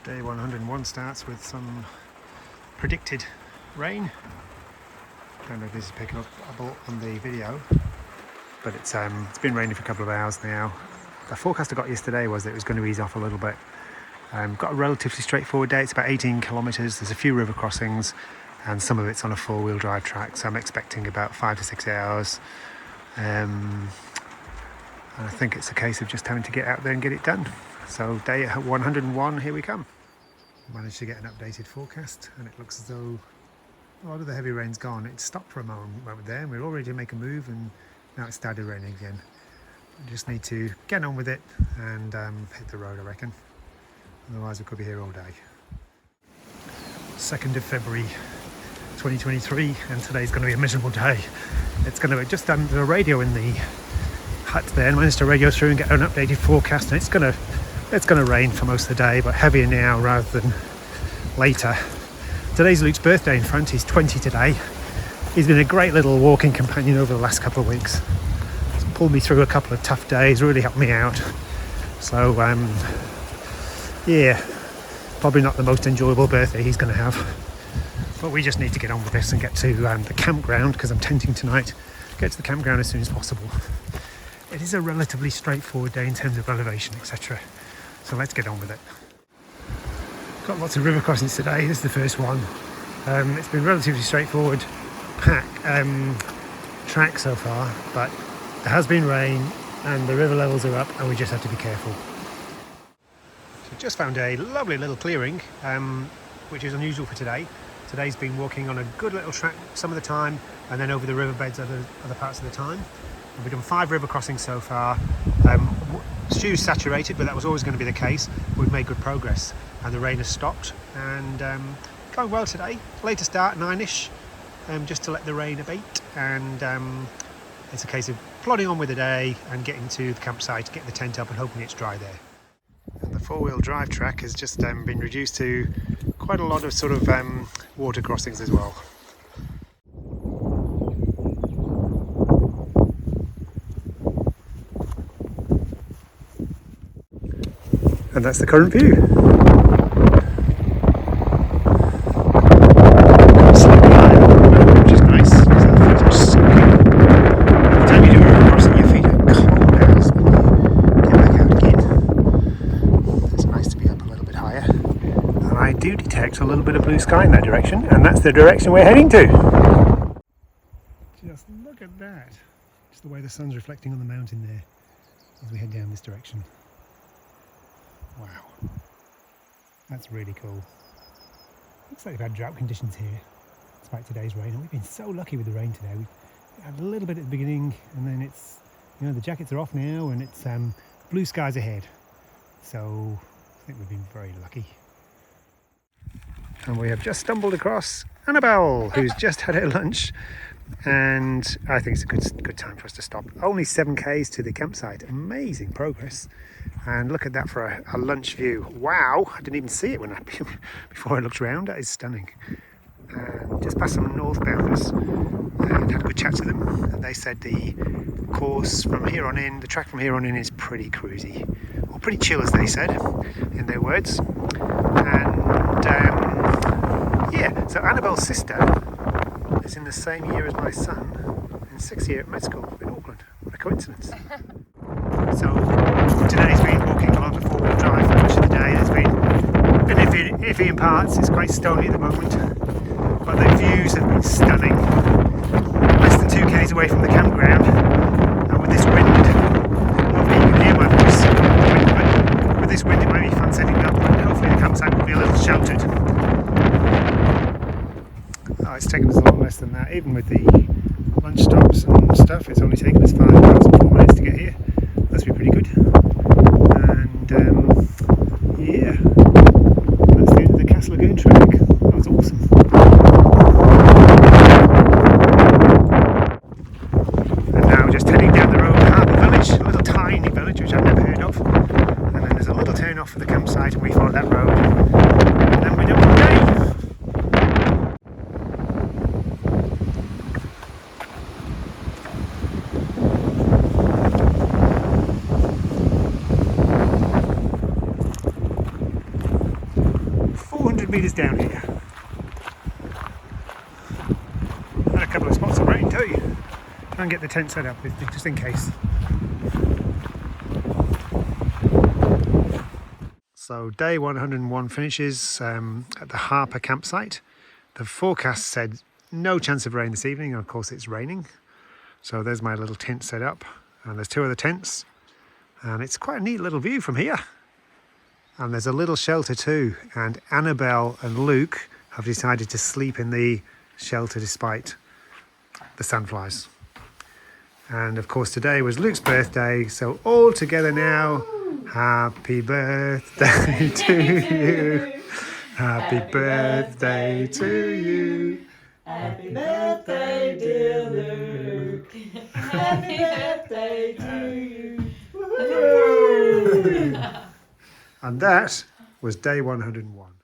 Day 101 starts with some predicted rain. Don't know if this is picking up on the video, but it's been raining for a couple of hours now. The forecast I got yesterday was that it was going to ease off a little bit. Got a relatively straightforward day. It's about 18 kilometres. There's a few river crossings and some of it's on a four-wheel drive track, so I'm expecting about 5 to 6 hours. And I think it's a case of just having to get out there and get it done. So day 101, here we come. Managed to get an updated forecast and it looks as though a lot of the heavy rain's gone. It stopped for a moment there and we were all ready to make a move, and now it started raining again. We just need to get on with it and hit the road, I reckon. Otherwise we could be here all day. 2nd of February 2023, and today's going to be a miserable day. It's going to be just the radio in the hut there, and managed to radio through and get an updated forecast, and it's going to rain for most of the day, but heavier now rather than later. Today's Luke's birthday in front. He's 20 today. He's been a great little walking companion over the last couple of weeks. He's pulled me through a couple of tough days, really helped me out. So yeah, probably not the most enjoyable birthday he's going to have, but we just need to get on with this and get to the campground, because I'm tenting tonight. Get to the campground as soon as possible. It is a relatively straightforward day in terms of elevation, etc. So let's get on with it. Got lots of river crossings today. This is the first one. It's been relatively straightforward track so far, but there has been rain and the river levels are up and we just have to be careful. So just found a lovely little clearing, which is unusual for today. Today's been walking on a good little track some of the time and then over the riverbeds other parts of the time. And we've done 5 river crossings so far. Stu's saturated, but that was always going to be the case. We've made good progress and the rain has stopped, and going well today. Later start, 9ish, just to let the rain abate, and it's a case of plodding on with the day and getting to the campsite, getting the tent up and hoping it's dry there. And the four-wheel drive track has just been reduced to quite a lot of sort of water crossings as well. And that's the current view. Slightly higher, which is nice, because the feet are soaking. Every time you do a river crossing, your feet are cold as when you get back out again. It's nice to be up a little bit higher. And I do detect a little bit of blue sky in that direction, and that's the direction we're heading to. Just look at that. Just the way the sun's reflecting on the mountain there as we head down this direction. Wow, that's really cool. Looks like we've had drought conditions here despite today's rain, and we've been so lucky with the rain today. We had a little bit at the beginning, and then it's, the jackets are off now and it's blue skies ahead. So I think we've been very lucky. And we have just stumbled across Annabelle, who's just had her lunch, and I think it's a good time for us to stop. Only 7 k's to the campsite. Amazing progress. And look at that for a lunch view. Wow, I didn't even see it before I looked around. That is stunning. And just past some northbounders and had a good chat to them. And they said the course from here on in, the track from here on in, is pretty cruisy, or pretty chill, as they said in their words. And yeah, so Annabelle's sister is in the same year as my son, in 6th year at med school in Auckland. What a coincidence. So today's been walking along the four-wheel drive for much of the day. There's been iffy in parts. It's quite stony at the moment, but the views have been stunning. Less than 2 k's away from the campground, and with this wind, hopefully you can hear my voice. With this wind it might be fun setting up, but hopefully the campsite will be a little sheltered. Oh, it's taken us a lot less than that, even with the lunch stops and stuff. It's only taken us 5 hours and 4 minutes to get here. Must be pretty good. And yeah, that's the end of the Castle Lagoon track. That was awesome. And now just heading down the road to Harper village, a little tiny village which I've never heard of. And then there's a little turn off for the campsite, and we follow that road. And then we're done for the day. 100 metres down here. And a couple of spots of rain too. Try and get the tent set up with me, just in case. So day 101 finishes at the Harper campsite. The forecast said no chance of rain this evening, and of course it's raining. So there's my little tent set up, and there's two other tents, and it's quite a neat little view from here. And there's a little shelter too, and Annabelle and Luke have decided to sleep in the shelter despite the sandflies. And of course today was Luke's birthday, so all together now, happy birthday to you, happy birthday to you, Happy birthday, dear Luke. Happy birthday to you. And that was day 101.